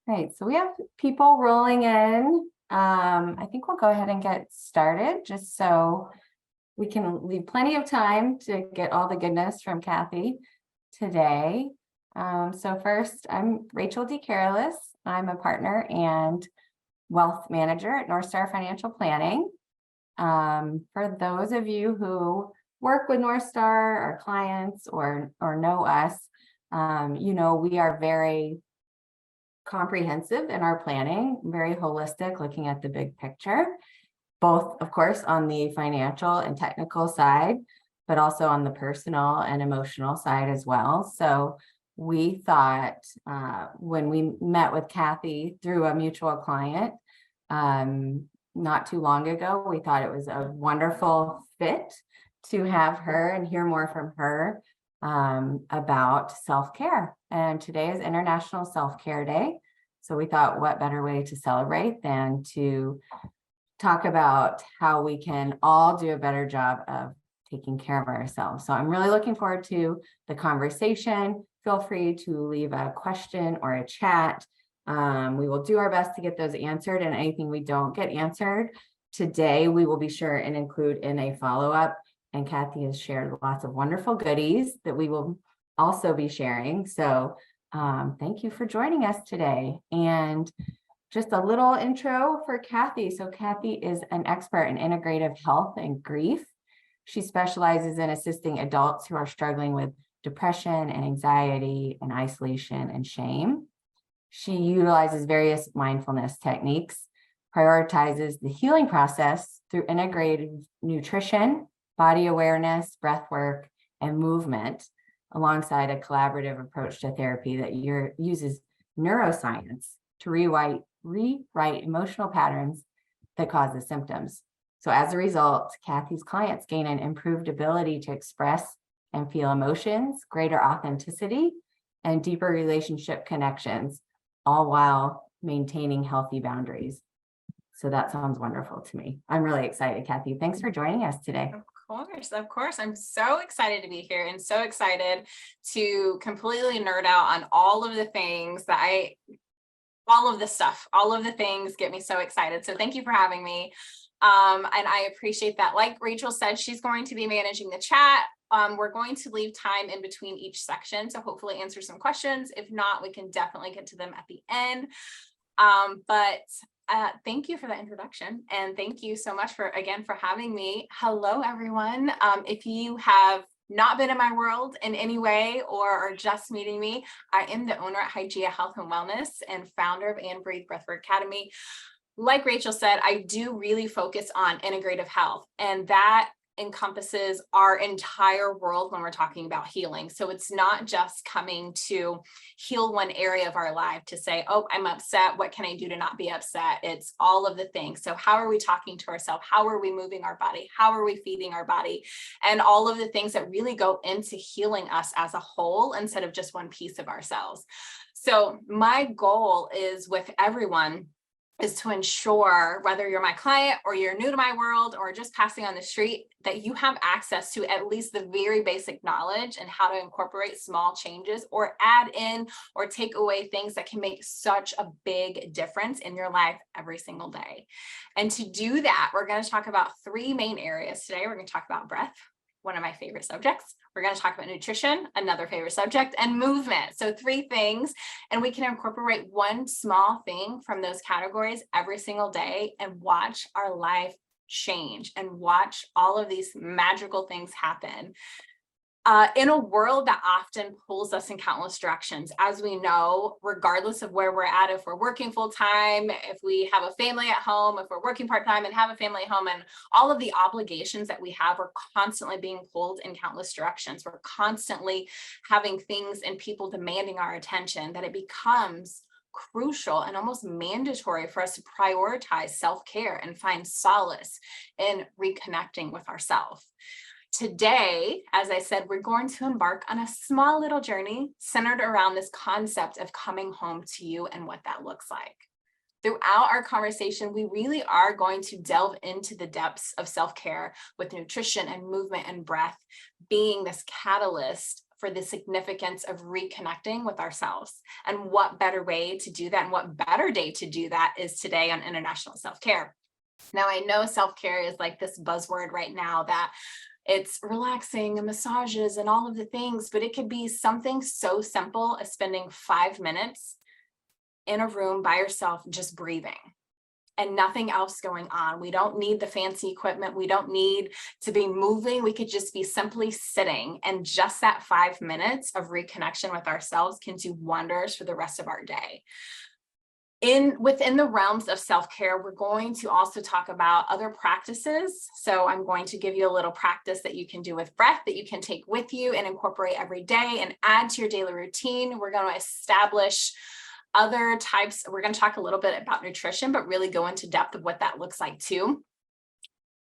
Great. So we have people rolling in. I think we'll go ahead and get started just so we can leave plenty of time to get all the goodness from Cathy today. So first, I'm Rachel DeCarolis. I'm a partner and wealth manager at North Star Financial Planning. For those of you who work with North Star, our clients, or know us, we are very comprehensive in our planning, very holistic, looking at the big picture, both, of course, on the financial and technical side, but also on the personal and emotional side as well. So we thought when we met with Cathy through a mutual client not too long ago, we thought it was a wonderful fit to have her and hear more from her about self-care. And today is International Self-Care Day. So we thought, what better way to celebrate than to talk about how we can all do a better job of taking care of ourselves. So I'm really looking forward to the conversation. Feel free to leave a question or a chat. We will do our best to get those answered, and anything we don't get answered today, we will be sure and include in a follow-up. And Cathy has shared lots of wonderful goodies that we will also be sharing. So thank you for joining us today. And just a little intro for Cathy. So Cathy is an expert in integrative health and grief. She specializes in assisting adults who are struggling with depression and anxiety and isolation and shame. She utilizes various mindfulness techniques, prioritizes the healing process through integrative nutrition, body awareness, breath work, and movement, alongside a collaborative approach to therapy that uses neuroscience to rewrite emotional patterns that cause the symptoms. So as a result, Cathy's clients gain an improved ability to express and feel emotions, greater authenticity, and deeper relationship connections, all while maintaining healthy boundaries. So that sounds wonderful to me. I'm really excited, Cathy. Thanks for joining us today. Of course. I'm so excited to be here and so excited to completely nerd out on all of the things that all of the things get me so excited. So thank you for having me. And I appreciate that. Like Rachel said, she's going to be managing the chat. We're going to leave time in between each section to hopefully answer some questions. If not, we can definitely get to them at the end. Thank you for that introduction. And thank you so much for having me. Hello, everyone. If you have not been in my world in any way or are just meeting me, I am the owner at Hygeia Health and Wellness and founder of And Breathe Breathwork Academy. Like Rachel said, I do really focus on integrative health, and that encompasses our entire world when we're talking about healing. So it's not just coming to heal one area of our life to say, oh, I'm upset. What can I do to not be upset? It's all of the things. So how are we talking to ourselves? How are we moving our body? How are we feeding our body? And all of the things that really go into healing us as a whole instead of just one piece of ourselves. So my goal is with everyone is to ensure, whether you're my client or you're new to my world or just passing on the street, that you have access to at least the very basic knowledge and how to incorporate small changes or add in or take away things that can make such a big difference in your life every single day. And to do that, we're going to talk about three main areas today. We're going to talk about breath, one of my favorite subjects. We're going to talk about nutrition, another favorite subject, and movement. So three things, and we can incorporate one small thing from those categories every single day and watch our life change and watch all of these magical things happen. In a world that often pulls us in countless directions, as we know, regardless of where we're at, if we're working full time, if we have a family at home, if we're working part time and have a family at home, and all of the obligations that we have, we're constantly being pulled in countless directions. We're constantly having things and people demanding our attention that it becomes crucial and almost mandatory for us to prioritize self-care and find solace in reconnecting with ourselves. Today, as I said, we're going to embark on a small little journey centered around this concept of coming home to you and what that looks like. Throughout our conversation, we really are going to delve into the depths of self-care with nutrition and movement and breath being this catalyst for the significance of reconnecting with ourselves. And what better way to do that, and what better day to do that is today on International Self-Care. Now, I know self-care is like this buzzword right now that it's relaxing and massages and all of the things, but it could be something so simple as spending 5 minutes in a room by yourself, just breathing and nothing else going on. We don't need the fancy equipment. We don't need to be moving. We could just be simply sitting, and just that 5 minutes of reconnection with ourselves can do wonders for the rest of our day. Within the realms of self-care, we're going to also talk about other practices. So I'm going to give you a little practice that you can do with breath that you can take with you and incorporate every day and add to your daily routine. We're going to establish other types. We're going to talk a little bit about nutrition, but really go into depth of what that looks like too.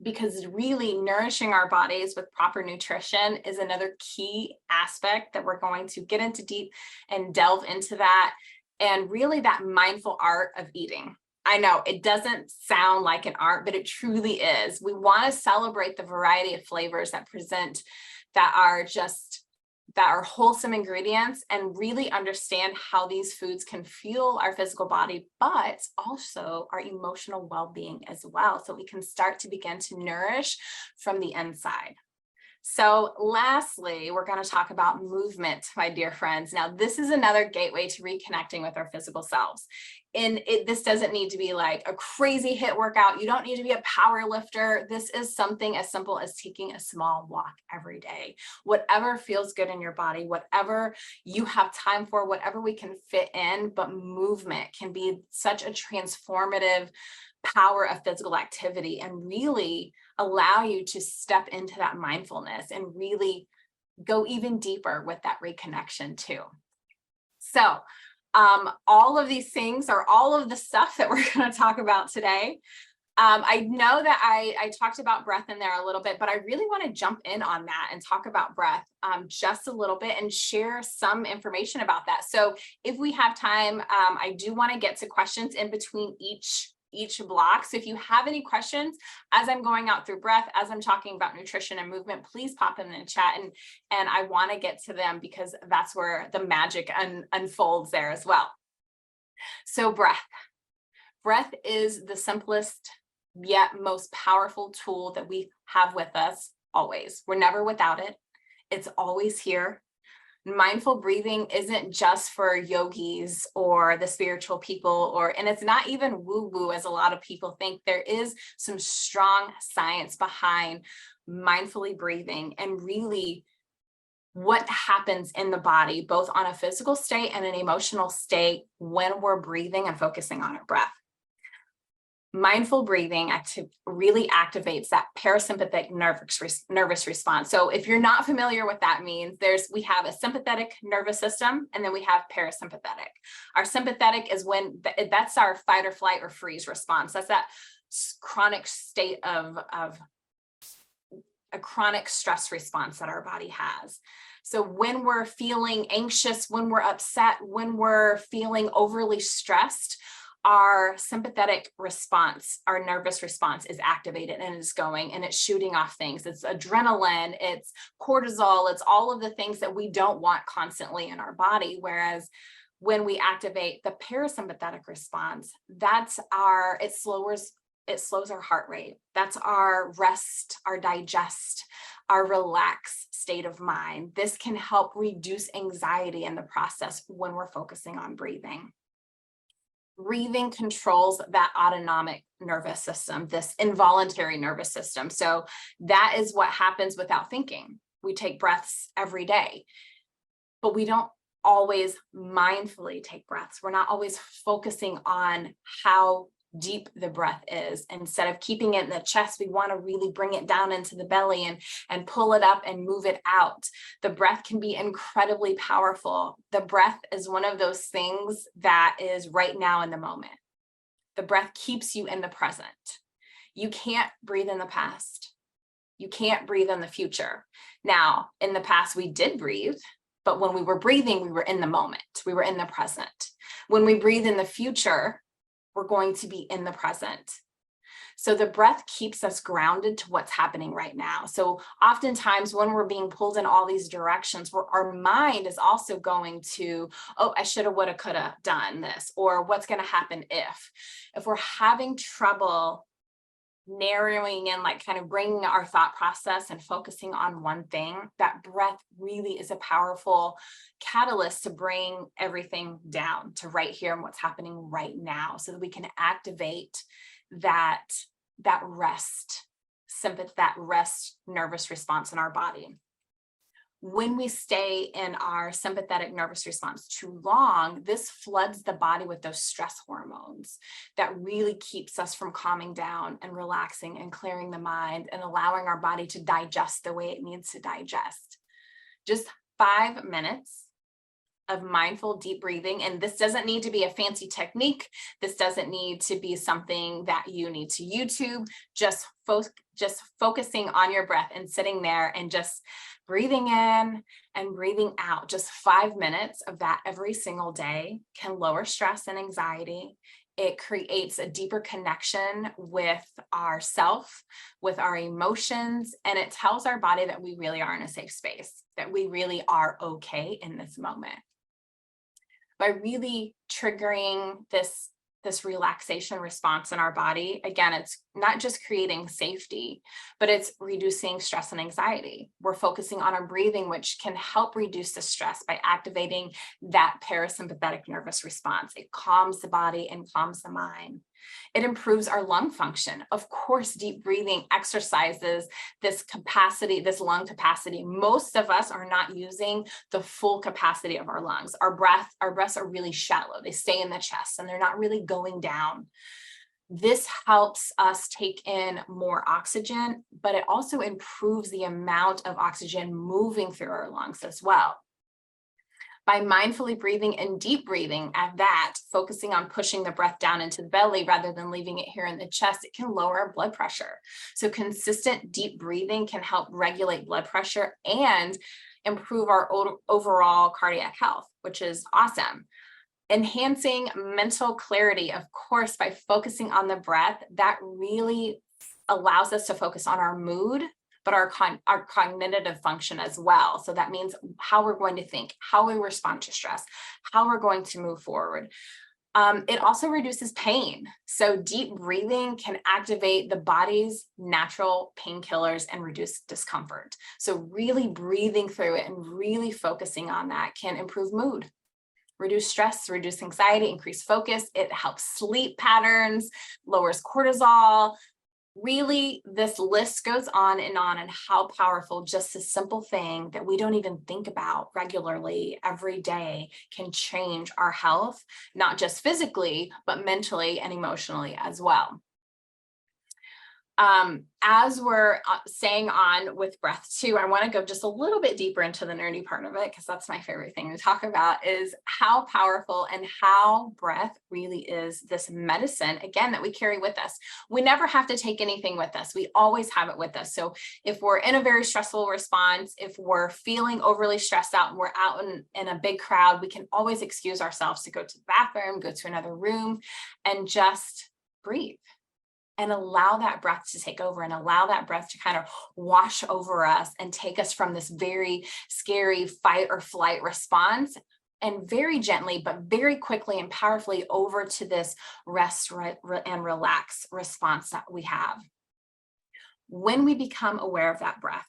Because really nourishing our bodies with proper nutrition is another key aspect that we're going to get into deep and delve into that. And really that mindful art of eating. I know it doesn't sound like an art, but it truly is. We want to celebrate the variety of flavors that are wholesome ingredients, and really understand how these foods can fuel our physical body, but also our emotional well-being as well. So we can start to begin to nourish from the inside. So lastly, we're going to talk about movement, my dear friends. Now, this is another gateway to reconnecting with our physical selves. And this doesn't need to be like a crazy HIIT workout. You don't need to be a power lifter. This is something as simple as taking a small walk every day. Whatever feels good in your body, whatever you have time for, whatever we can fit in, but movement can be such a transformative power of physical activity and really allow you to step into that mindfulness and really go even deeper with that reconnection too. So all of these things are all of the stuff that we're going to talk about today. I know that I talked about breath in there a little bit, but I really want to jump in on that and talk about breath just a little bit and share some information about that. So if we have time, I do want to get to questions in between each block. So if you have any questions as I'm going out through breath, as I'm talking about nutrition and movement, please pop them in the chat, and I want to get to them because that's where the magic unfolds there as well. So breath is the simplest yet most powerful tool that we have with us always. We're never without it. It's always here. Mindful breathing isn't just for yogis or the spiritual people, and it's not even woo-woo as a lot of people think. There is some strong science behind mindfully breathing and really what happens in the body, both on a physical state and an emotional state when we're breathing and focusing on our breath. Mindful breathing really activates that parasympathetic nervous response. So if you're not familiar what that means, we have a sympathetic nervous system, and then we have parasympathetic. Our sympathetic is that's our fight or flight or freeze response. That's that chronic state of a chronic stress response that our body has. So when we're feeling anxious, when we're upset, when we're feeling overly stressed, our sympathetic response, our nervous response is activated and is going and it's shooting off things. It's adrenaline, it's cortisol, it's all of the things that we don't want constantly in our body. Whereas when we activate the parasympathetic response, it slows our heart rate. That's our rest, our digest, our relax state of mind. This can help reduce anxiety in the process when we're focusing on breathing. Breathing controls that autonomic nervous system, this involuntary nervous system. So that is what happens without thinking. We take breaths every day, but we don't always mindfully take breaths. We're not always focusing on how deep the breath is. Instead of keeping it in the chest, we want to really bring it down into the belly and pull it up and move it out. The breath can be incredibly powerful. The breath is one of those things that is right now in the moment. The breath keeps you in the present. You can't breathe in the past. You can't breathe in the future. Now, in the past, we did breathe, but when we were breathing, we were in the moment. We were in the present. When we breathe in the future, we're going to be in the present. So the breath keeps us grounded to what's happening right now. So oftentimes when we're being pulled in all these directions, where our mind is also going to, oh, I shoulda, woulda, coulda done this, or what's going to happen if we're having trouble narrowing in, like kind of bringing our thought process and focusing on one thing, that breath really is a powerful catalyst to bring everything down to right here and what's happening right now, so that we can activate that rest nervous response in our body. When we stay in our sympathetic nervous response too long, this floods the body with those stress hormones that really keeps us from calming down and relaxing and clearing the mind and allowing our body to digest the way it needs to digest. Just 5 minutes of mindful deep breathing. And this doesn't need to be a fancy technique. This doesn't need to be something that you need to YouTube. Just focusing on your breath and sitting there and just breathing in and breathing out. Just 5 minutes of that every single day can lower stress and anxiety. It creates a deeper connection with ourself, with our emotions, and it tells our body that we really are in a safe space, that we really are okay in this moment. By really triggering this relaxation response in our body, again, it's not just creating safety, but it's reducing stress and anxiety. We're focusing on our breathing, which can help reduce the stress by activating that parasympathetic nervous response. It calms the body and calms the mind. It improves our lung function. Of course, deep breathing exercises this capacity, this lung capacity. Most of us are not using the full capacity of our lungs. Our breaths are really shallow. They stay in the chest and they're not really going down. This helps us take in more oxygen, but it also improves the amount of oxygen moving through our lungs as well. By mindfully breathing and deep breathing at that, focusing on pushing the breath down into the belly rather than leaving it here in the chest, it can lower our blood pressure. So consistent deep breathing can help regulate blood pressure and improve our overall cardiac health, which is awesome. Enhancing mental clarity, of course, by focusing on the breath, that really allows us to focus on our mood, but our cognitive function as well. So that means how we're going to think, how we respond to stress, how we're going to move forward. It also reduces pain. So deep breathing can activate the body's natural painkillers and reduce discomfort. So really breathing through it and really focusing on that can improve mood, reduce stress, reduce anxiety, increase focus. It helps sleep patterns, lowers cortisol. Really, this list goes on and how powerful just a simple thing that we don't even think about regularly every day can change our health, not just physically, but mentally and emotionally as well. As we're staying on with breath too, I want to go just a little bit deeper into the nerdy part of it, because that's my favorite thing to talk about, is how powerful and how breath really is this medicine, again, that we carry with us. We never have to take anything with us. We always have it with us. So if we're in a very stressful response, if we're feeling overly stressed out and we're out in a big crowd, we can always excuse ourselves to go to the bathroom, go to another room, and just breathe. And allow that breath to take over and allow that breath to kind of wash over us and take us from this very scary fight or flight response, and very gently, but very quickly and powerfully over to this rest and relax response that we have. When we become aware of that breath,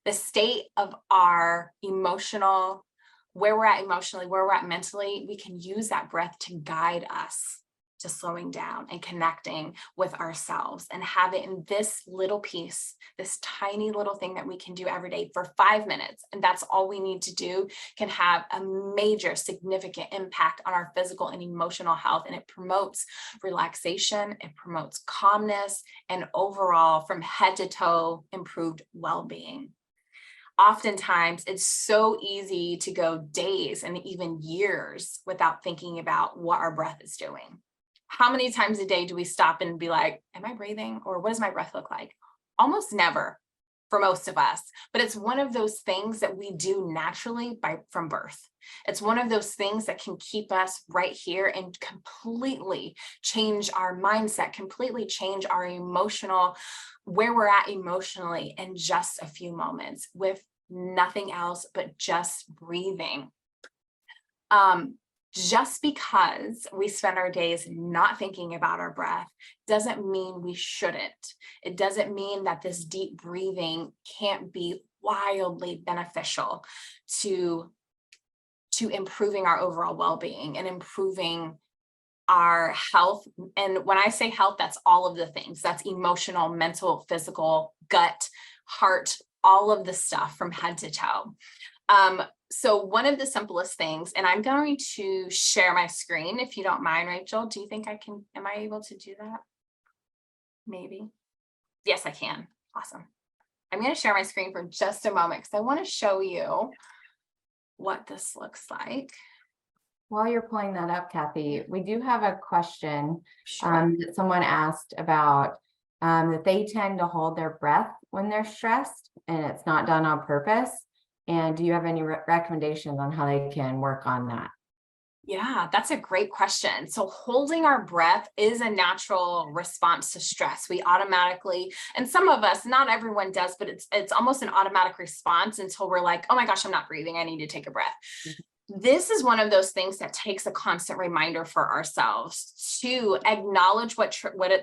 the state of our emotional, where we're at emotionally, where we're at mentally, we can use that breath to guide us to slowing down and connecting with ourselves, and have it in this little piece, this tiny little thing that we can do every day for 5 minutes. And that's all we need to do, can have a major significant impact on our physical and emotional health. And it promotes relaxation, it promotes calmness, and overall from head to toe improved well-being. Oftentimes, it's so easy to go days and even years without thinking about what our breath is doing. How many times a day do we stop and be like, am I breathing? Or what does my breath look like? Almost never. for most of us, but it's one of those things that we do naturally from birth. It's one of those things that can keep us right here and completely change our mindset, completely change our where we're at emotionally in just a few moments with nothing else but just breathing. Just because we spend our days not thinking about our breath doesn't mean we shouldn't. It doesn't mean that this deep breathing can't be wildly beneficial to improving our overall well-being and improving our health. And when I say health, that's all of the things. That's emotional, mental, physical, gut, heart, all of the stuff from head to toe. So one of the simplest things, and I'm going to share my screen if you don't mind, Rachel. Do you think I can, am I able to do that? Maybe. Yes, I can. Awesome. I'm going to share my screen for just a moment because I want to show you what this looks like. While you're pulling that up, Cathy, we do have a question Sure. that someone asked about that they tend to hold their breath when they're stressed and it's not done on purpose. And do you have any recommendations on how they can work on that? Yeah, that's a great question. So holding our breath is a natural response to stress. We automatically, and some of us, not everyone does, but it's almost an automatic response until we're like, oh my gosh, I'm not breathing. I need to take a breath. This is one of those things that takes a constant reminder for ourselves to acknowledge what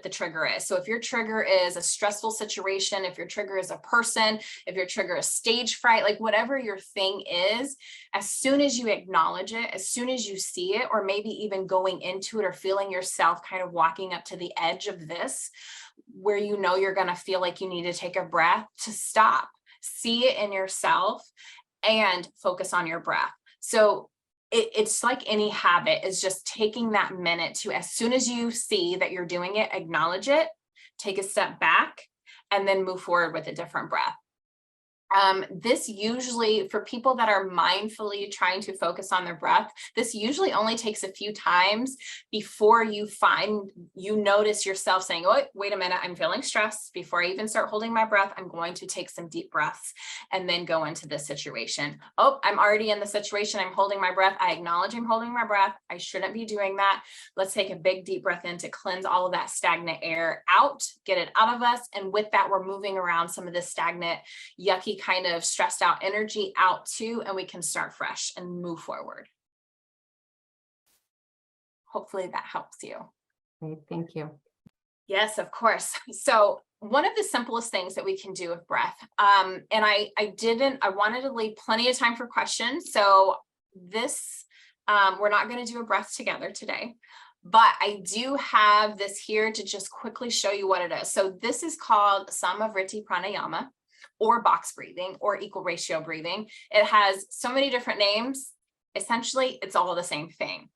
the trigger is. So if your trigger is a stressful situation, if your trigger is a person, if your trigger is stage fright, like whatever your thing is, as soon as you acknowledge it, as soon as you see it, or maybe even going into it or feeling yourself kind of walking up to the edge of this, where you know you're going to feel like you need to take a breath, to stop, see it in yourself, and focus on your breath. So it's like any habit, is just taking that minute to, as soon as you see that you're doing it, acknowledge it, take a step back, and then move forward with a different breath. This usually, for people that are mindfully trying to focus on their breath, this usually only takes a few times before you notice yourself saying, oh, wait a minute, I'm feeling stressed. Before I even start holding my breath, I'm going to take some deep breaths and then go into this situation. Oh, I'm already in the situation. I'm holding my breath. I acknowledge I'm holding my breath. I shouldn't be doing that. Let's take a big deep breath in to cleanse all of that stagnant air out, get it out of us. And with that, we're moving around some of this stagnant, yucky kind of stressed out energy out too, and we can start fresh and move forward. Hopefully that helps you. Great, thank you. Yes, of course. So one of the simplest things that we can do with breath, and I wanted to leave plenty of time for questions. So this, we're not going to do a breath together today, but I do have this here to just quickly show you what it is. So this is called Samavriti Pranayama, or box breathing, or equal ratio breathing. It has so many different names. Essentially, it's all the same thing.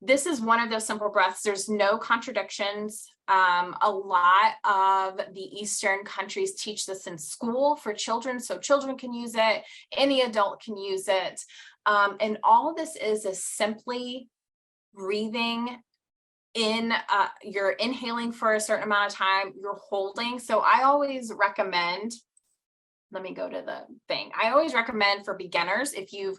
This is one of those simple breaths. There's no contradictions. A lot of the Eastern countries teach this in school for children, so children can use it, any adult can use it. And all this is simply breathing in, you're inhaling for a certain amount of time, you're holding. So I always recommend, let me go to the thing. I always recommend for beginners, if you've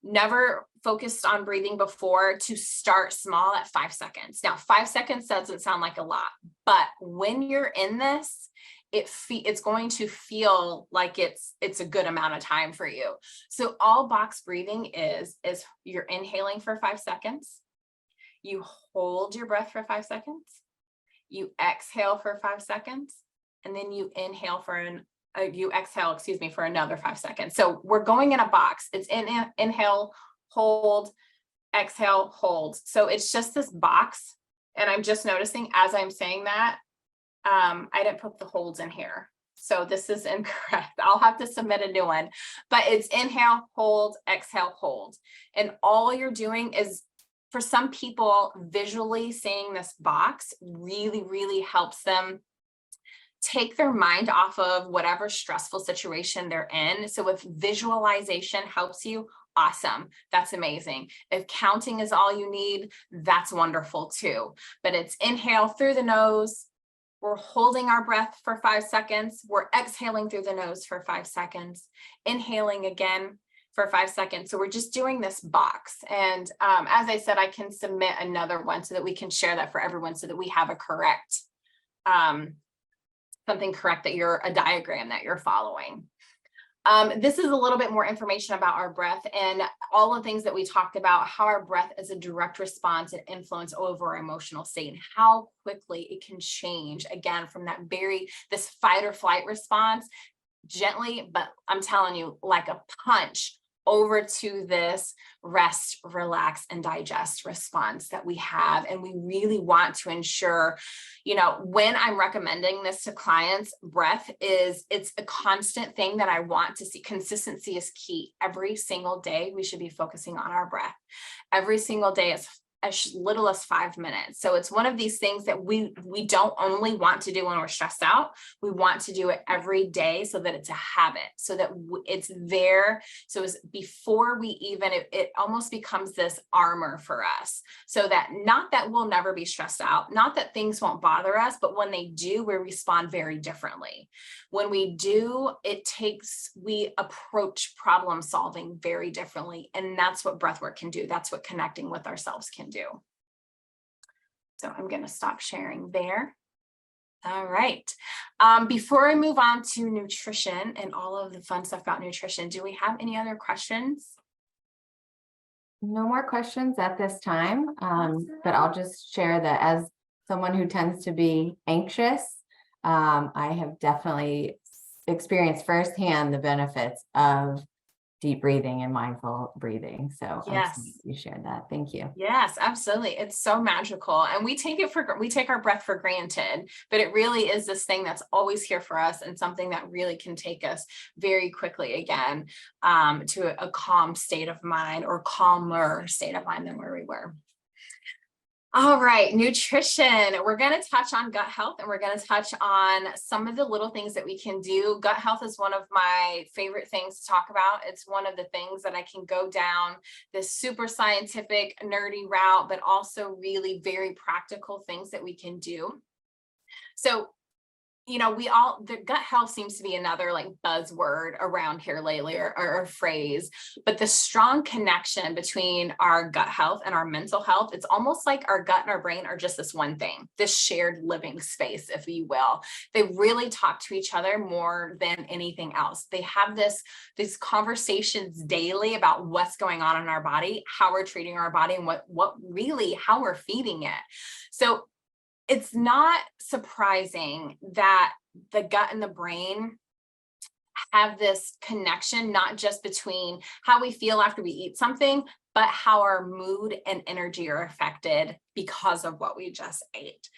never focused on breathing before, to start small at 5 seconds. Now, 5 seconds doesn't sound like a lot, but when you're in this, it's going to feel like it's a good amount of time for you. So all box breathing is you're inhaling for 5 seconds. You hold your breath for 5 seconds, you exhale for 5 seconds, and then you inhale you exhale, excuse me, for another 5 seconds. So we're going in a box. It's inhale, hold, exhale, hold. So it's just this box. And I'm just noticing as I'm saying that, I didn't put the holds in here. So this is incorrect. I'll have to submit a new one, but it's inhale, hold, exhale, hold. And all you're doing is, for some people, visually seeing this box really, really helps them take their mind off of whatever stressful situation they're in. So if visualization helps you, awesome. That's amazing. If counting is all you need, that's wonderful too. But it's inhale through the nose, We're holding our breath for 5 seconds. We're exhaling through the nose for 5 seconds, inhaling again for 5 seconds. So we're just doing this box. And as I said, I can submit another one so that we can share that for everyone so that we have a correct, something correct that a diagram that you're following. This is a little bit more information about our breath and all the things that we talked about, how our breath is a direct response and influence over our emotional state and how quickly it can change again from this fight or flight response gently, but I'm telling you, like a punch over to this rest, relax, and digest response that we have. And we really want to ensure, when I'm recommending this to clients, it's a constant thing that I want to see. Consistency is key. Every single day, we should be focusing on our breath. Every single day is as little as 5 minutes. So it's one of these things that we don't only want to do when we're stressed out. We want to do it every day so that it's a habit, so that it's there. So it's before we even, it almost becomes this armor for us. So that not that we'll never be stressed out, not that things won't bother us, but when they do, we respond very differently. When we do, we approach problem solving very differently. And that's what breathwork can do. That's what connecting with ourselves can do. So I'm going to stop sharing there. All right. Before I move on to nutrition and all of the fun stuff about nutrition, do we have any other questions? No more questions at this time, but I'll just share that as someone who tends to be anxious, I have definitely experienced firsthand the benefits of deep breathing and mindful breathing. So yes, you shared that. Thank you. Yes, absolutely. It's so magical. And we take our breath for granted, but it really is this thing that's always here for us and something that really can take us very quickly again to a calm state of mind or calmer state of mind than where we were. All right, nutrition. We're going to touch on gut health and we're going to touch on some of the little things that we can do. Gut health is one of my favorite things to talk about. It's one of the things that I can go down this super scientific, nerdy route, but also really very practical things that we can do. So, the gut health seems to be another like buzzword around here lately or a phrase, but the strong connection between our gut health and our mental health, it's almost like our gut and our brain are just this one thing, this shared living space, if you will. They really talk to each other more than anything else. They have these conversations daily about what's going on in our body, how we're treating our body, and how we're feeding it. So it's not surprising that the gut and the brain have this connection, not just between how we feel after we eat something, but how our mood and energy are affected because of what we just ate.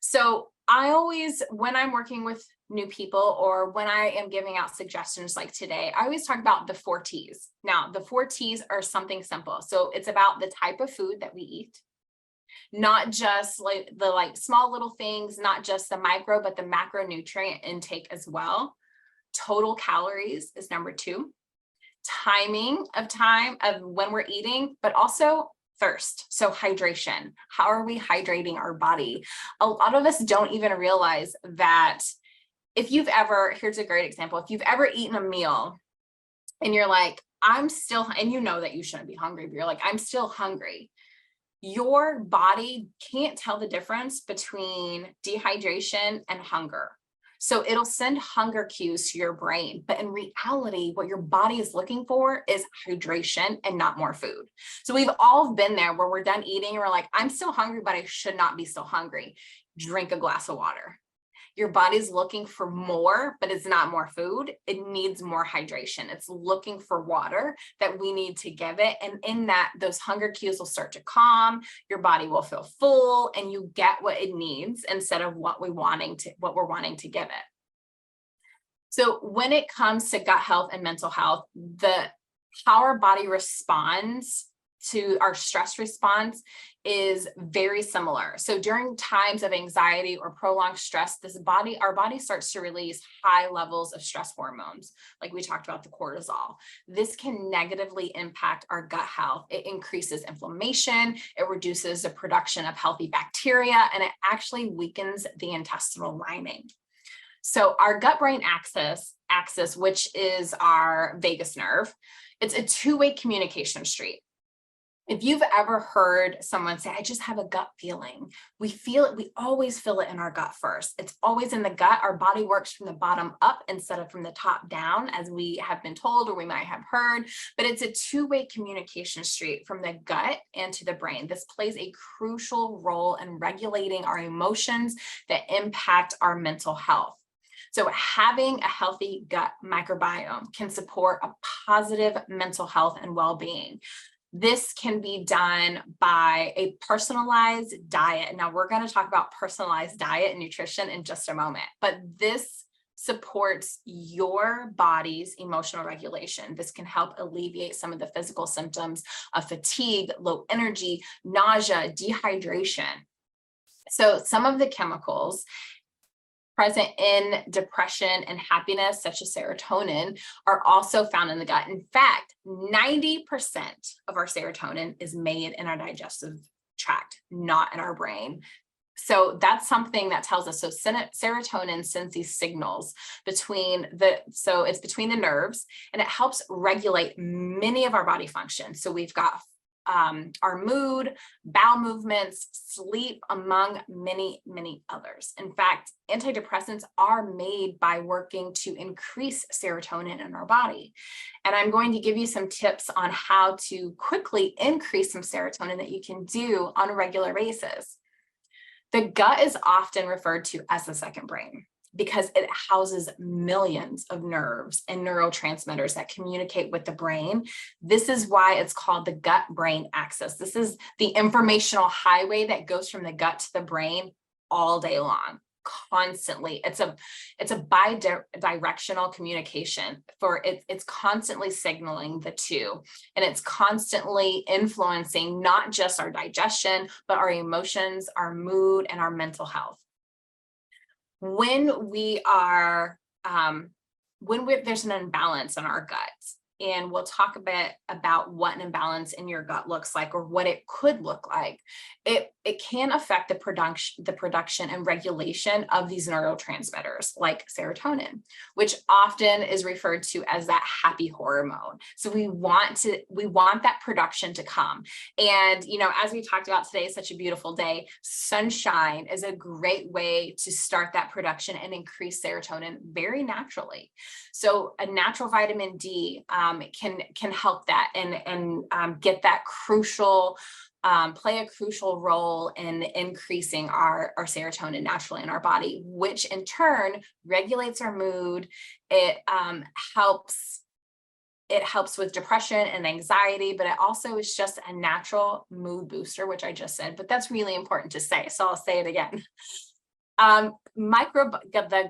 So I always, when I'm working with new people or when I am giving out suggestions like today, I always talk about the 4 T's. Now, the 4 T's are something simple. So it's about the type of food that we eat. Not just like the small little things, not just the micro, but the macronutrient intake as well. Total calories is number 2. Timing of when we're eating, but also thirst. So hydration. How are we hydrating our body? A lot of us don't even realize that here's a great example. If you've ever eaten a meal and you're like, and you know that you shouldn't be hungry, but you're like, I'm still hungry. Your body can't tell the difference between dehydration and hunger. So it'll send hunger cues to your brain. But in reality, what your body is looking for is hydration and not more food. So we've all been there where we're done eating and we're like, I'm still hungry, but I should not be still hungry. Drink a glass of water. Your body's looking for more, but it's not more food. It needs more hydration. It's looking for water that we need to give it. And in that, those hunger cues will start to calm. Your body will feel full and you get what it needs instead of what we're wanting to give it. So when it comes to gut health and mental health, how our body responds to our stress response is very similar. So during times of anxiety or prolonged stress, our body starts to release high levels of stress hormones, like we talked about the cortisol. This can negatively impact our gut health. It increases inflammation, it reduces the production of healthy bacteria, and it actually weakens the intestinal lining. So our gut-brain axis, which is our vagus nerve, it's a two-way communication street. If you've ever heard someone say, I just have a gut feeling, we always feel it in our gut first. It's always in the gut. Our body works from the bottom up instead of from the top down, as we have been told or we might have heard, but it's a two-way communication street from the gut and to the brain. This plays a crucial role in regulating our emotions that impact our mental health. So having a healthy gut microbiome can support a positive mental health and well-being. This can be done by a personalized diet. Now, we're going to talk about personalized diet and nutrition in just a moment, but this supports your body's emotional regulation. This can help alleviate some of the physical symptoms of fatigue, low energy, nausea, dehydration. So some of the chemicals present in depression and happiness, such as serotonin, are also found in the gut. In fact, 90% of our serotonin is made in our digestive tract, not in our brain. So that's something that tells us. So serotonin sends these signals it's between the nerves, and it helps regulate many of our body functions. So we've got our mood, bowel movements, sleep, among many, many others. In fact, antidepressants are made by working to increase serotonin in our body. And I'm going to give you some tips on how to quickly increase some serotonin that you can do on a regular basis. The gut is often referred to as the second brain, because it houses millions of nerves and neurotransmitters that communicate with the brain. This is why it's called the gut-brain axis. This is the informational highway that goes from the gut to the brain all day long, constantly. It's a bi-directional communication. It's constantly signaling the two, and it's constantly influencing not just our digestion, but our emotions, our mood, and our mental health. When there's an imbalance in our guts, and we'll talk a bit about what an imbalance in your gut looks like, or what it could look like. It can affect the production and regulation of these neurotransmitters like serotonin, which often is referred to as that happy hormone. So we want that production to come. And, as we talked about today, is such a beautiful day. Sunshine is a great way to start that production and increase serotonin very naturally. So a natural vitamin D can help that and get that crucial, play a crucial role in increasing our serotonin naturally in our body, which in turn regulates our mood. It helps with depression and anxiety, but it also is just a natural mood booster, which I just said, but that's really important to say. So I'll say it again. The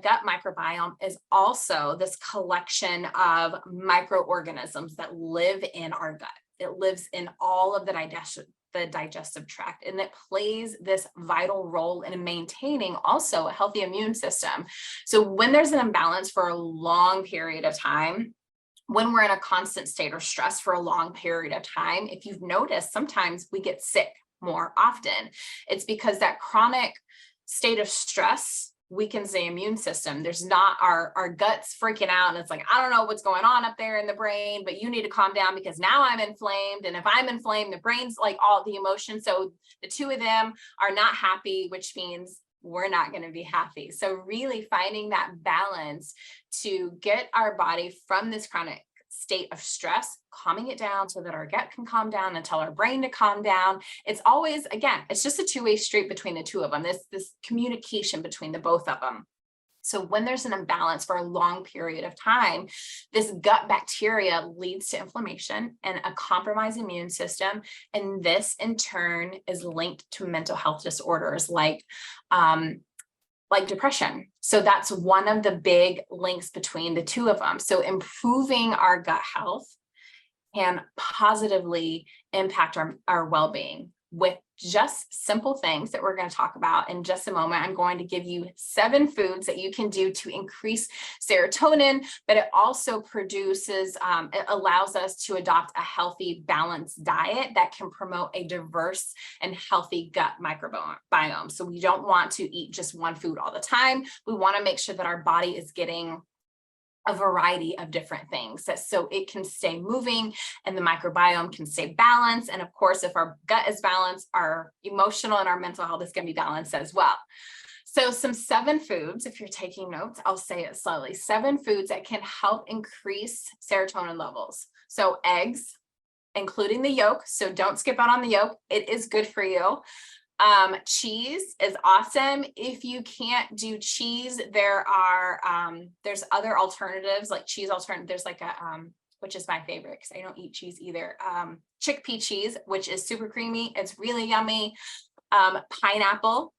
gut microbiome is also this collection of microorganisms that live in our gut. It lives in all of the digestive tract, and it plays this vital role in maintaining also a healthy immune system. So when there's an imbalance for a long period of time, when we're in a constant state of stress for a long period of time, if you've noticed, sometimes we get sick more often. It's because that chronic state of stress weakens the immune system. There's not our guts freaking out, and it's like, I don't know what's going on up there in the brain, but you need to calm down because now I'm inflamed. And if I'm inflamed, the brain's like all the emotions. So the two of them are not happy, which means we're not going to be happy. So really finding that balance to get our body from this chronic state of stress, calming it down so that our gut can calm down and tell our brain to calm down. It's always, again, it's just a two-way street between the two of them, this communication between the both of them. So when there's an imbalance for a long period of time, this gut bacteria leads to inflammation and a compromised immune system. And this in turn is linked to mental health disorders like depression. So that's one of the big links between the two of them. So improving our gut health can positively impact our well-being with just simple things that we're going to talk about in just a moment. I'm going to give you 7 foods that you can do to increase serotonin, but it also produces, it allows us to adopt a healthy, balanced diet that can promote a diverse and healthy gut microbiome. So we don't want to eat just one food all the time. We want to make sure that our body is getting a variety of different things so it can stay moving and the microbiome can stay balanced. And of course, if our gut is balanced, our emotional and our mental health is going to be balanced as well. So some 7 foods, if you're taking notes, I'll say it slowly, 7 foods that can help increase serotonin levels. So eggs, including the yolk. So don't skip out on the yolk. It is good for you. Cheese is awesome. If you can't do cheese, there's other alternatives like cheese alternative. There's like a, which is my favorite because I don't eat cheese either. Chickpea cheese, which is super creamy. It's really yummy. Pineapple,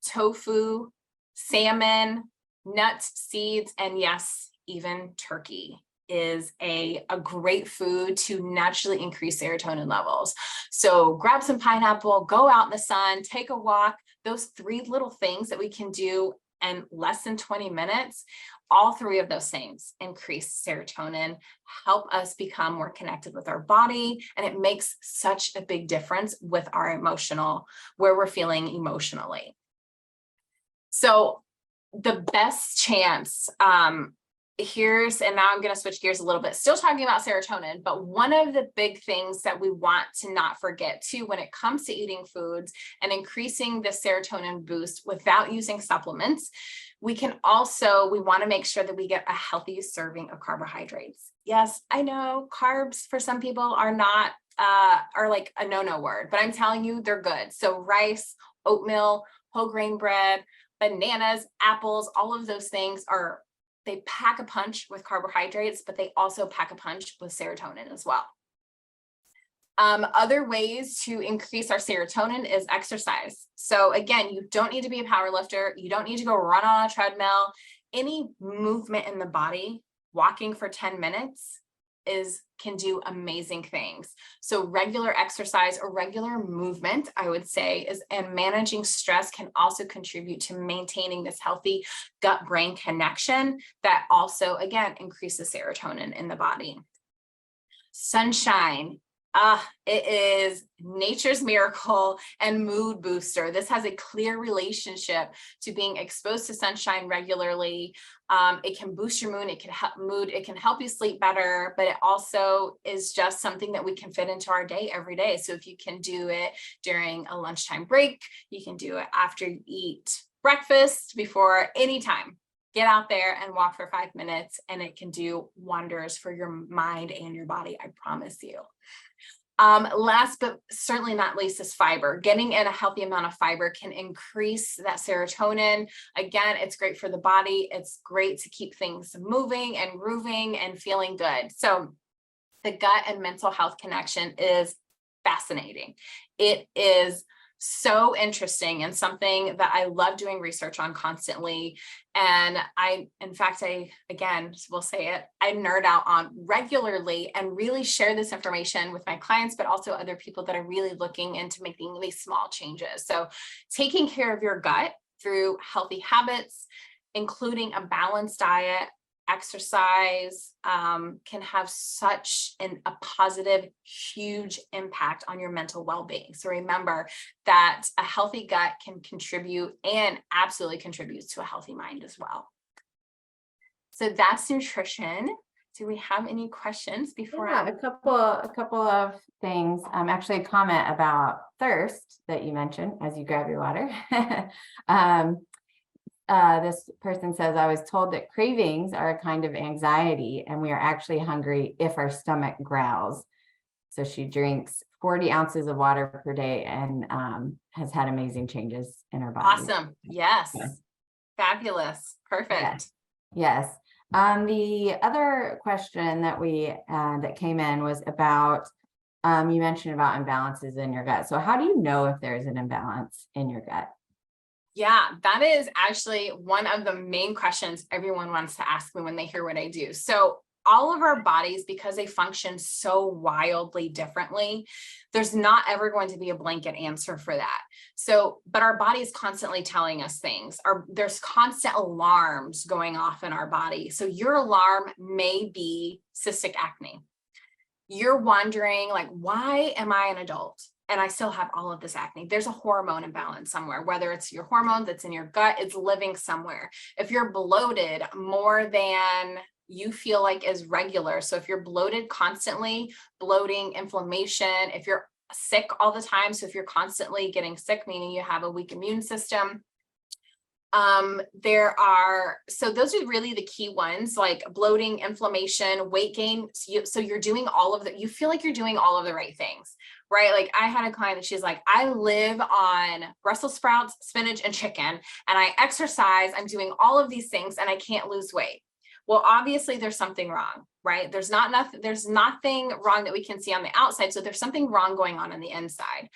tofu, salmon, nuts, seeds, and yes, even turkey is a great food to naturally increase serotonin levels. So grab some pineapple, go out in the sun, take a walk. Those 3 little things that we can do in less than 20 minutes, all 3 of those things increase serotonin, help us become more connected with our body, and it makes such a big difference with our where we're feeling emotionally. So the best chance, and now I'm going to switch gears a little bit, still talking about serotonin, but one of the big things that we want to not forget too, when it comes to eating foods and increasing the serotonin boost without using supplements, we want to make sure that we get a healthy serving of carbohydrates. Yes, I know carbs for some people are not, are like a no-no word, but I'm telling you, they're good. So rice, oatmeal, whole grain bread, bananas, apples, all of those things they pack a punch with carbohydrates, but they also pack a punch with serotonin as well. Other ways to increase our serotonin is exercise. So again, you don't need to be a power lifter. You don't need to go run on a treadmill. Any movement in the body, walking for 10 minutes can do amazing things. So regular exercise or regular movement, I would say, and managing stress can also contribute to maintaining this healthy gut-brain connection that also, again, increases serotonin in the body. Sunshine. It is nature's miracle and mood booster. This has a clear relationship to being exposed to sunshine regularly. It can boost your mood. It can help mood. It can help you sleep better, but it also is just something that we can fit into our day every day. So if you can do it during a lunchtime break, you can do it after you eat breakfast, before any time. Get out there and walk for 5 minutes, and it can do wonders for your mind and your body. I promise you. Last but certainly not least is fiber. Getting in a healthy amount of fiber can increase that serotonin. Again, it's great for the body. It's great to keep things moving and grooving and feeling good. So the gut and mental health connection is fascinating. It is so interesting and something that I love doing research on constantly. And in fact, again, will say it, I nerd out on regularly and really share this information with my clients, but also other people that are really looking into making these small changes. So taking care of your gut through healthy habits, including a balanced diet, exercise, can have such a positive, huge impact on your mental well-being. So remember that a healthy gut can contribute and absolutely contributes to a healthy mind as well. So that's nutrition. Do we have any questions before? Yeah, a couple of things. Actually a comment about thirst that you mentioned as you grab your water. This person says, I was told that cravings are a kind of anxiety and we are actually hungry if our stomach growls. So she drinks 40 ounces of water per day and has had amazing changes in her body. Awesome. Yes. Yeah. Fabulous. Perfect. Yes. The other question that that came in was about, you mentioned about imbalances in your gut. So how do you know if there's an imbalance in your gut? Yeah, that is actually one of the main questions everyone wants to ask me when they hear what I do. So all of our bodies, because they function so wildly differently, there's not ever going to be a blanket answer for that. So, but our body is constantly telling us things. There's constant alarms going off in our body. So your alarm may be cystic acne. You're wondering, like, why am I an adult and I still have all of this acne? There's a hormone imbalance somewhere, whether it's your hormone that's in your gut, it's living somewhere. If you're bloated more than you feel like is regular, so if you're bloated constantly, bloating, inflammation, if you're sick all the time, so if you're constantly getting sick, meaning you have a weak immune system, so those are really the key ones, like bloating, inflammation, weight gain. So you're doing all of you feel like you're doing all of the right things, right? Like I had a client that she's like, I live on Brussels sprouts, spinach, and chicken, and I exercise, I'm doing all of these things and I can't lose weight. Well, obviously there's something wrong, right? There's nothing wrong that we can see on the outside. So there's something wrong going on the inside.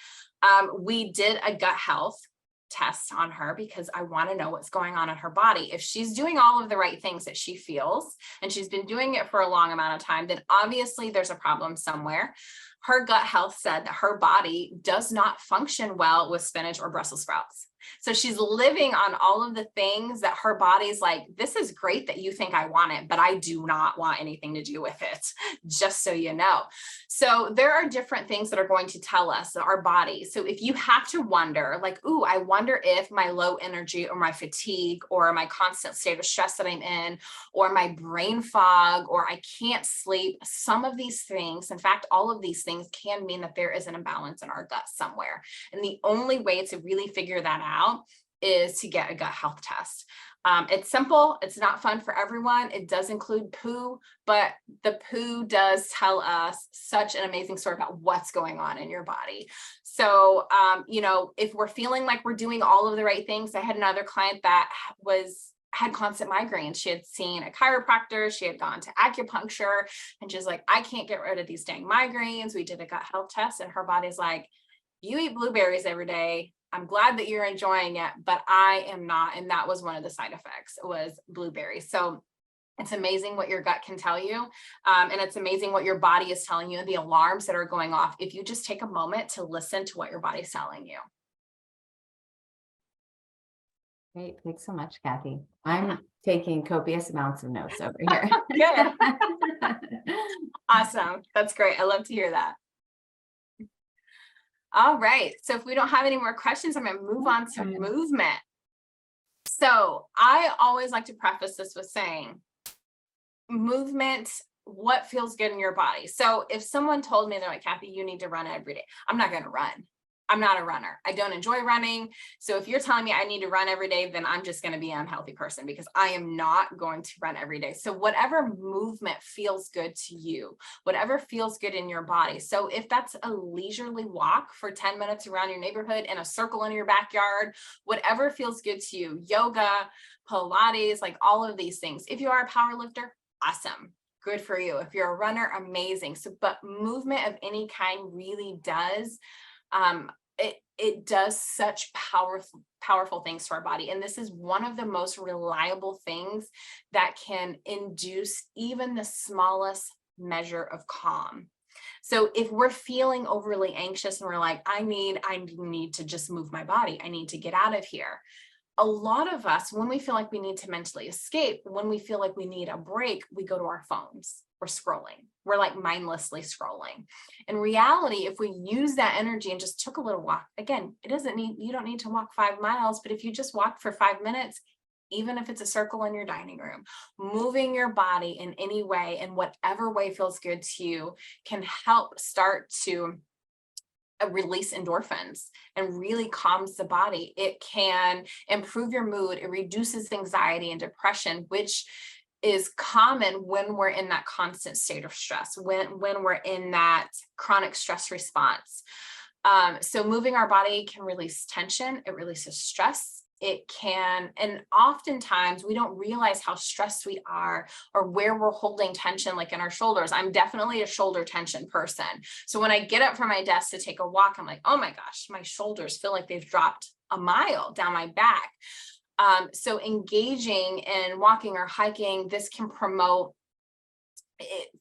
We did a gut health test on her because I want to know what's going on in her body. If she's doing all of the right things that she feels, and she's been doing it for a long amount of time, then obviously there's a problem somewhere. Her gut health said that her body does not function well with spinach or Brussels sprouts. So she's living on all of the things that her body's like, this is great that you think I want it, but I do not want anything to do with it, just so you know. So there are different things that are going to tell us our body. So if you have to wonder, like, ooh, I wonder if my low energy or my fatigue or my constant state of stress that I'm in, or my brain fog, or I can't sleep, some of these things, in fact, all of these things can mean that there is an imbalance in our gut somewhere. And the only way to really figure that out is to get a gut health test. It's simple. It's not fun for everyone. It does include poo, but the poo does tell us such an amazing story about what's going on in your body. So, if we're feeling like we're doing all of the right things, I had another client that had constant migraines. She had seen a chiropractor, she had gone to acupuncture, and she's like, I can't get rid of these dang migraines. We did a gut health test, and her body's like, you eat blueberries every day. I'm glad that you're enjoying it, but I am not. And that was one of the side effects, was blueberries. So it's amazing what your gut can tell you. And it's amazing what your body is telling you, and the alarms that are going off if you just take a moment to listen to what your body's telling you. Great. Thanks so much, Cathy. I'm taking copious amounts of notes over here. Good. Awesome. That's great. I love to hear that. All right. So if we don't have any more questions, I'm going to move on to movement. So I always like to preface this with saying, movement, what feels good in your body? So if someone told me, they're like, Cathy, you need to run every day, I'm not going to run. I'm not a runner. I don't enjoy running. So if you're telling me I need to run every day, then I'm just going to be an unhealthy person, because I am not going to run every day. So whatever movement feels good to you, whatever feels good in your body. So if that's a leisurely walk for 10 minutes around your neighborhood in a circle in your backyard, whatever feels good to you, yoga, Pilates, like all of these things. If you are a power lifter, awesome. Good for you. If you're a runner, amazing. So, but movement of any kind really does it does such powerful things to our body. And this is one of the most reliable things that can induce even the smallest measure of calm. So if we're feeling overly anxious and we're like, I need to just move my body, I need to get out of here. A lot of us, when we feel like we need to mentally escape, when we feel like we need a break, we go to our phones. We're scrolling. We're like mindlessly scrolling. In reality, if we use that energy and just took a little walk, again, you don't need to walk 5 miles, but if you just walk for 5 minutes, even if it's a circle in your dining room, moving your body in any way, in whatever way feels good to you, can help start to release endorphins and really calms the body. It can improve your mood. It reduces anxiety and depression, which is common when we're in that constant state of stress, when we're in that chronic stress response. So moving our body can release tension. It releases stress. It can, and oftentimes we don't realize how stressed we are or where we're holding tension, like in our shoulders. I'm definitely a shoulder tension person. So when I get up from my desk to take a walk, I'm like, oh my gosh, my shoulders feel like they've dropped a mile down my back. So engaging in walking or hiking, this can promote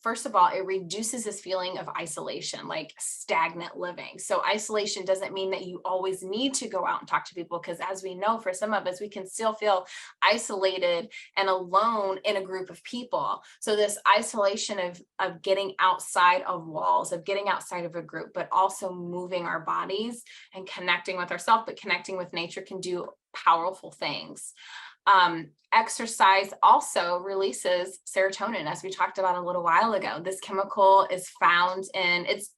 first of all, it reduces this feeling of isolation, like stagnant living. So isolation doesn't mean that you always need to go out and talk to people, because as we know, for some of us, we can still feel isolated and alone in a group of people. So this isolation of getting outside of walls, of getting outside of a group, but also moving our bodies and connecting with ourselves, but connecting with nature can do powerful things. Exercise also releases serotonin, as we talked about a little while ago. This chemical is found in, it's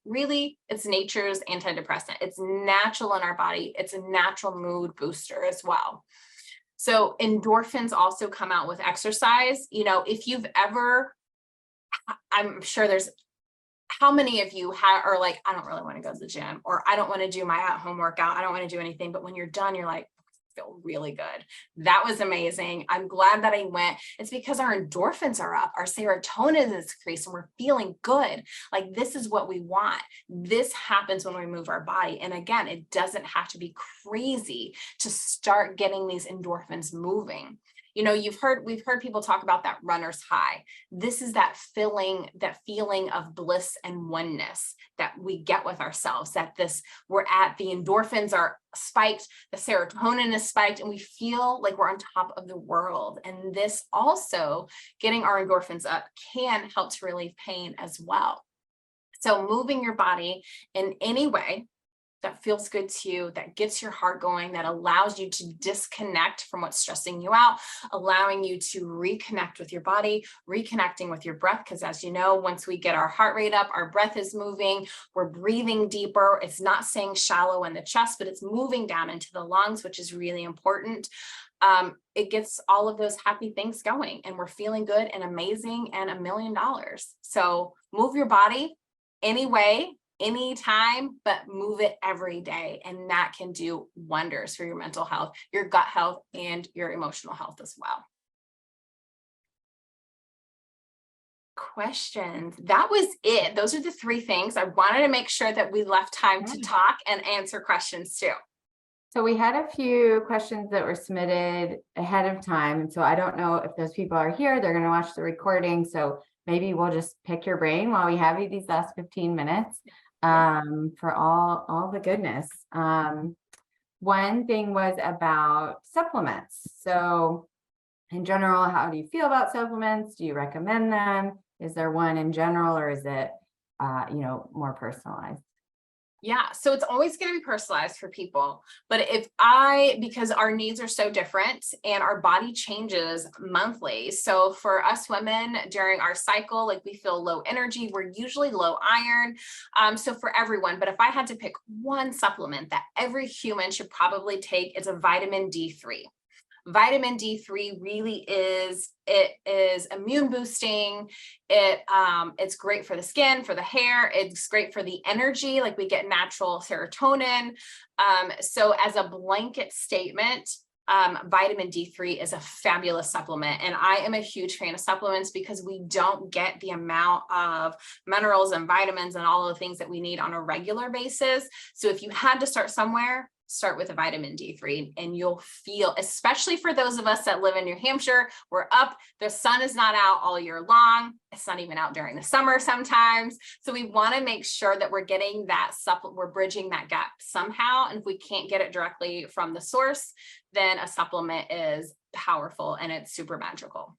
nature's antidepressant. It's natural in our body. It's a natural mood booster as well. So endorphins also come out with exercise. If you've ever, I'm sure there's, how many of you are like, I don't really want to go to the gym, or I don't want to do my at-home workout. I don't want to do anything. But when you're done, you're like, feel really good. That was amazing. I'm glad that I went. It's because our endorphins are up, our serotonin is increased, and we're feeling good. Like, this is what we want. This happens when we move our body. And again, it doesn't have to be crazy to start getting these endorphins moving. We've heard people talk about that runner's high. This is that feeling of bliss and oneness that we get with ourselves, the endorphins are spiked, the serotonin is spiked, and we feel like we're on top of the world. And this also, getting our endorphins up, can help to relieve pain as well. So moving your body in any way that feels good to you, that gets your heart going, that allows you to disconnect from what's stressing you out, allowing you to reconnect with your body, reconnecting with your breath. Because as you know, once we get our heart rate up, our breath is moving, we're breathing deeper. It's not staying shallow in the chest, but it's moving down into the lungs, which is really important. It gets all of those happy things going, and we're feeling good and amazing and $1 million. So move your body anyway, anytime, but move it every day. And that can do wonders for your mental health, your gut health, and your emotional health as well. Questions. That was it. Those are the 3 things. I wanted to make sure that we left time to talk and answer questions too. So we had a few questions that were submitted ahead of time. And so I don't know if those people are here, they're going to watch the recording. So maybe we'll just pick your brain while we have you these last 15 minutes for all the goodness. One thing was about supplements. So in general, how do you feel about supplements? Do you recommend them? Is there one in general, or is it, more personalized? Yeah, so it's always going to be personalized for people. But because our needs are so different and our body changes monthly. So for us women during our cycle, like, we feel low energy, we're usually low iron. So for everyone, but if I had to pick one supplement that every human should probably take, it's a vitamin D3. Vitamin D3 really is immune boosting. It's great for the skin, for the hair. It's great for the energy, like, we get natural serotonin. So as a blanket statement, vitamin D3 is a fabulous supplement. And I am a huge fan of supplements because we don't get the amount of minerals and vitamins and all of the things that we need on a regular basis. So if you had to start somewhere, start with a vitamin D3, and you'll feel, especially for those of us that live in New Hampshire, we're up, the sun is not out all year long. It's not even out during the summer sometimes. So we want to make sure that we're getting that we're bridging that gap somehow. And if we can't get it directly from the source, then a supplement is powerful and it's super magical.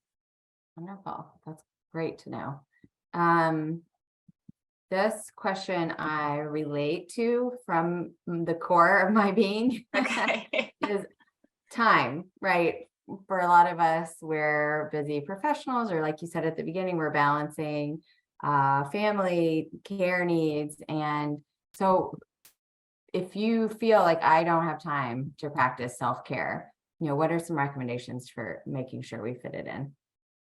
Wonderful. That's great to know. This question I relate to from the core of my being. Okay. Is time, right? For a lot of us, we're busy professionals, or like you said at the beginning, we're balancing family care needs. And so if you feel like I don't have time to practice self-care, what are some recommendations for making sure we fit it in?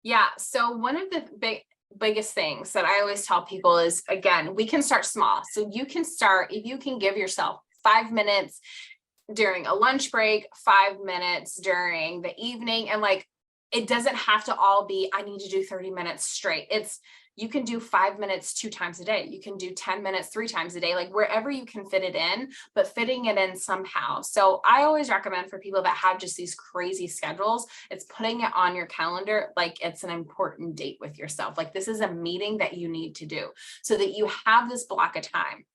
Yeah. So one of the biggest things that I always tell people is, again, we can start small. So you can start, if you can give yourself 5 minutes during a lunch break, 5 minutes during the evening, and like, it doesn't have to all be, I need to do 30 minutes straight. you can do 5 minutes 2 times a day. You can do 10 minutes 3 times a day, like wherever you can fit it in, but fitting it in somehow. So I always recommend for people that have just these crazy schedules, it's putting it on your calendar like it's an important date with yourself. Like this is a meeting that you need to do so that you have this block of time.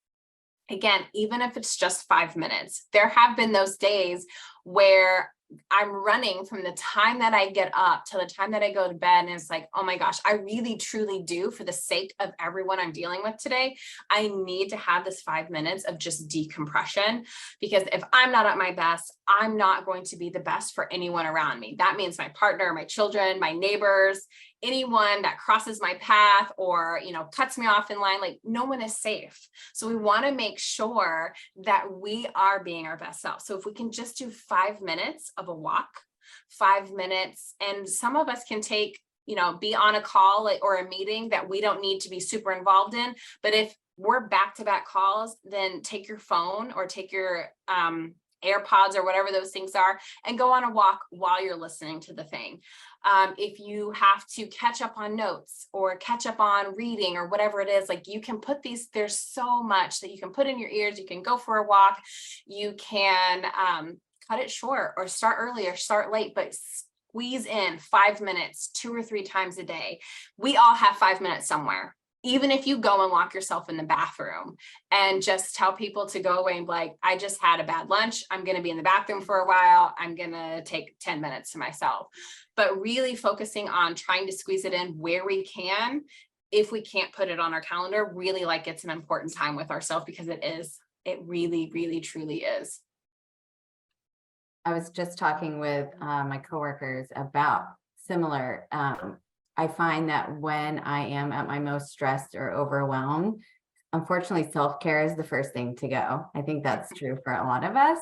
Again, even if it's just 5 minutes, there have been those days where I'm running from the time that I get up to the time that I go to bed. And it's like, oh my gosh, I really, truly do, for the sake of everyone I'm dealing with today, I need to have this 5 minutes of just decompression, because if I'm not at my best, I'm not going to be the best for anyone around me. That means my partner, my children, my neighbors, anyone that crosses my path or, cuts me off in line, like no one is safe. So we want to make sure that we are being our best self. So if we can just do 5 minutes of a walk, 5 minutes, and some of us can take, be on a call or a meeting that we don't need to be super involved in. But if we're back-to-back calls, then take your phone or take your, AirPods or whatever those things are, and go on a walk while you're listening to the thing. If you have to catch up on notes or catch up on reading or whatever it is, like you can put these, there's so much that you can put in your ears. You can go for a walk. You can cut it short or start early or start late, but squeeze in 5 minutes 2 or 3 times a day. We all have 5 minutes somewhere. Even if you go and lock yourself in the bathroom and just tell people to go away and be like, I just had a bad lunch. I'm going to be in the bathroom for a while. I'm going to take 10 minutes to myself. But really focusing on trying to squeeze it in where we can, if we can't put it on our calendar, really like it's an important time with ourselves, because it is. It really, really, truly is. I was just talking with my coworkers about similar. I find that when I am at my most stressed or overwhelmed, unfortunately, self-care is the first thing to go. I think that's true for a lot of us,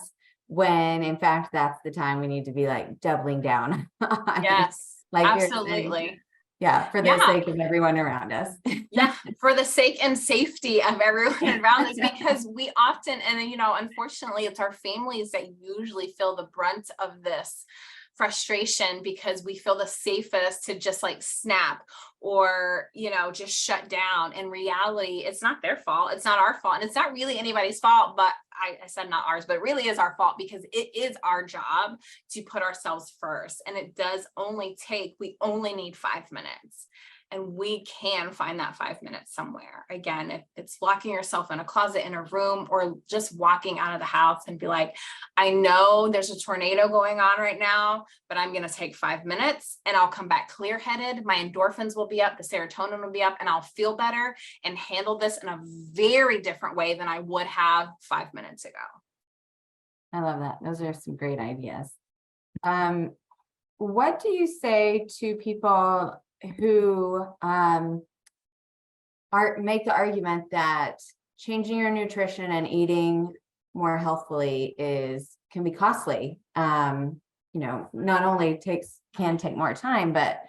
when in fact, that's the time we need to be like doubling down. Yes, like absolutely. For the sake of everyone around us. Yeah, for the sake and safety of everyone around us, because we often, and unfortunately, it's our families that usually feel the brunt of this frustration, because we feel the safest to just like snap or, just shut down. In reality, it's not their fault. It's not our fault. And it's not really anybody's fault, but I said not ours, but it really is our fault, because it is our job to put ourselves first. And it does only take, we only need 5 minutes. And we can find that 5 minutes somewhere. Again, if it's locking yourself in a closet, in a room, or just walking out of the house and be like, I know there's a tornado going on right now, but I'm going to take 5 minutes and I'll come back clear-headed. My endorphins will be up, the serotonin will be up, and I'll feel better and handle this in a very different way than I would have 5 minutes ago. I love that. Those are some great ideas. What do you say to people who make the argument that changing your nutrition and eating more healthfully can be costly? Not only can take more time, but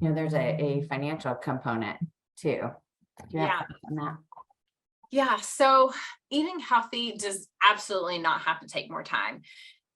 there's a financial component too. Do you have thoughts on that? Yeah, so eating healthy does absolutely not have to take more time.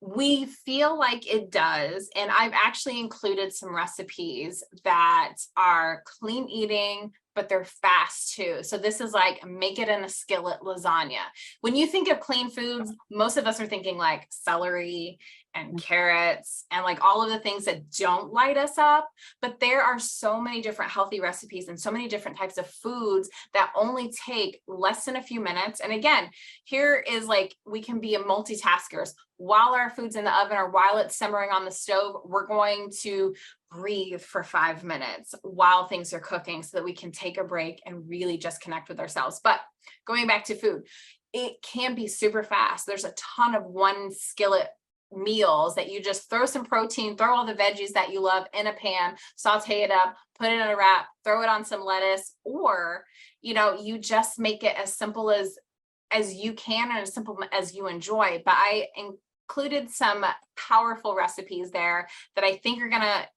We feel like it does. And I've actually included some recipes that are clean eating, but they're fast too. So this is like, make it in a skillet lasagna. When you think of clean foods, most of us are thinking like celery and carrots and like all of the things that don't light us up. But there are so many different healthy recipes and so many different types of foods that only take less than a few minutes. And again, here is like, we can be multitaskers. While our food's in the oven or while it's simmering on the stove, we're going to breathe for 5 minutes while things are cooking so that we can take a break and really just connect with ourselves. But going back to food, it can be super fast. There's a ton of one skillet meals that you just throw some protein, throw all the veggies that you love in a pan, saute it up, put it in a wrap, throw it on some lettuce, or, you just make it as simple as you can and as simple as you enjoy. But I included some powerful recipes there that I think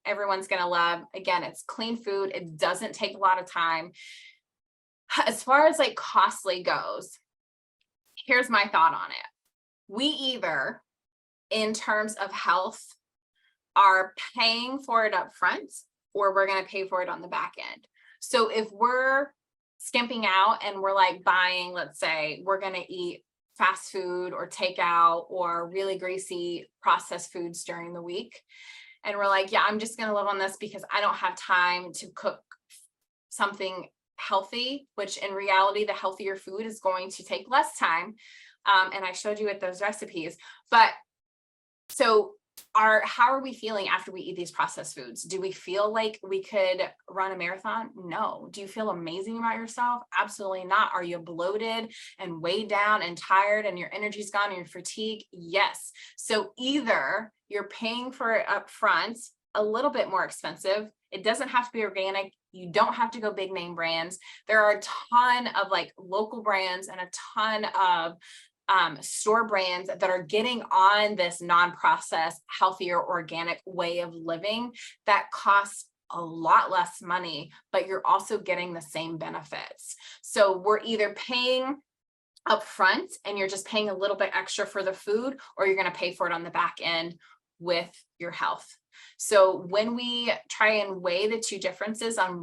everyone's gonna love. Again, it's clean food. It doesn't take a lot of time. As far as like costly goes, here's my thought on it. We either, in terms of health, are paying for it up front, or we're going to pay for it on the back end. So if we're skimping out and we're like buying, let's say we're going to eat fast food or takeout or really greasy processed foods during the week, and we're like, yeah, I'm just going to live on this because I don't have time to cook something healthy, which in reality, the healthier food is going to take less time. And I showed you with those recipes. But so how are we feeling after we eat these processed foods? Do we feel like we could run a marathon? No. Do you feel amazing about yourself? Absolutely not. Are you bloated and weighed down and tired and your energy's gone and you're fatigued? Yes. So either you're paying for it up front, a little bit more expensive. It doesn't have to be organic. You don't have to go big name brands. There are a ton of like local brands and a ton of store brands that are getting on this non-processed, healthier, organic way of living that costs a lot less money, but you're also getting the same benefits. So we're either paying up front and you're just paying a little bit extra for the food, or you're going to pay for it on the back end with your health. So when we try and weigh the two differences on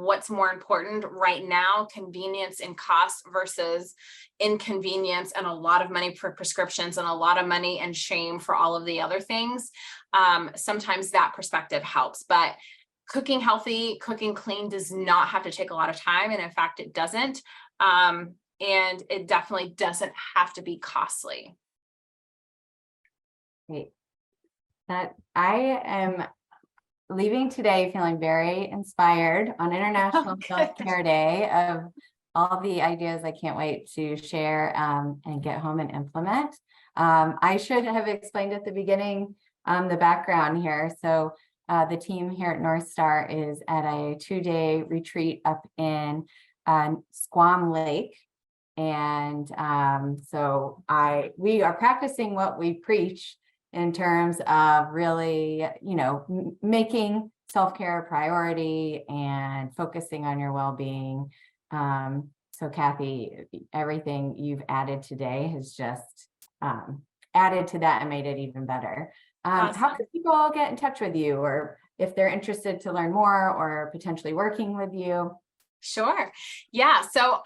what's more important right now, convenience and cost versus inconvenience and a lot of money for prescriptions and a lot of money and shame for all of the other things, sometimes that perspective helps. But cooking healthy, cooking clean does not have to take a lot of time. And in fact, it doesn't. And it definitely doesn't have to be costly. Great. That I am leaving today feeling very inspired on International Self-Care Day of all the ideas I can't wait to share and get home and implement. I should have explained at the beginning the background here. So the team here at North Star is at a 2-day retreat up in Squam Lake. And so we are practicing what we preach in terms of really, making self-care a priority and focusing on your well-being. So Cathy, everything you've added today has just added to that and made it even better. Awesome. How can people get in touch with you, or if they're interested to learn more or potentially working with you? Sure. Yeah. So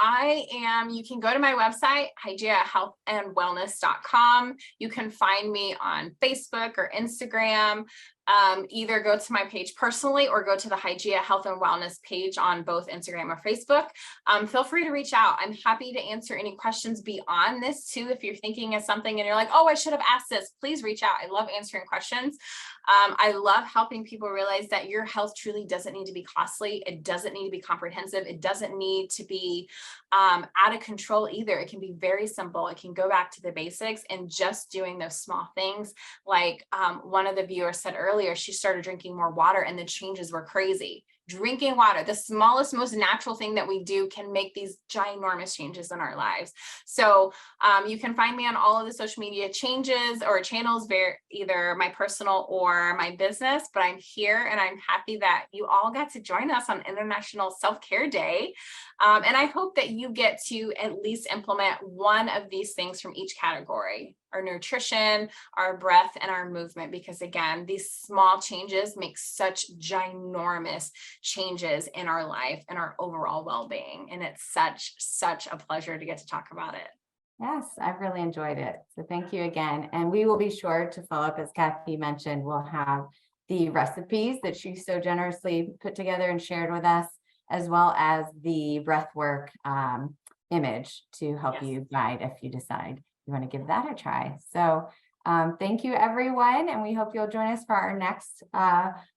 you can go to my website, hygieahealthandwellness.com. You can find me on Facebook or Instagram. Either go to my page personally or go to the Hygieia Health and Wellness page on both Instagram or Facebook. Feel free to reach out. I'm happy to answer any questions beyond this too. If you're thinking of something and you're like, oh, I should have asked this, please reach out. I love answering questions. I love helping people realize that your health truly doesn't need to be costly. It doesn't need to be comprehensive. It doesn't need to be out of control either. It can be very simple. It can go back to the basics and just doing those small things. Like one of the viewers said earlier, she started drinking more water and the changes were crazy. Drinking water, the smallest, most natural thing that we do, can make these ginormous changes in our lives. So you can find me on all of the social media channels, either my personal or my business, but I'm here and I'm happy that you all got to join us on International Self-Care Day. And I hope that you get to at least implement one of these things from each category: our nutrition, our breath, and our movement, because again, these small changes make such ginormous changes in our life and our overall well-being. And it's such a pleasure to get to talk about it. Yes, I've really enjoyed it. So thank you again. And we will be sure to follow up, as Cathy mentioned. We'll have the recipes that she so generously put together and shared with us, as well as the breathwork image to help you guide if you decide you want to give that a try. So thank you, everyone. And we hope you'll join us for our next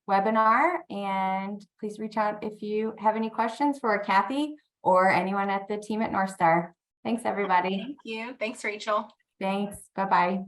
webinar. And please reach out if you have any questions for Cathy or anyone at the team at North Star. Thanks, everybody. Thank you. Thanks, Rachel. Thanks. Bye-bye.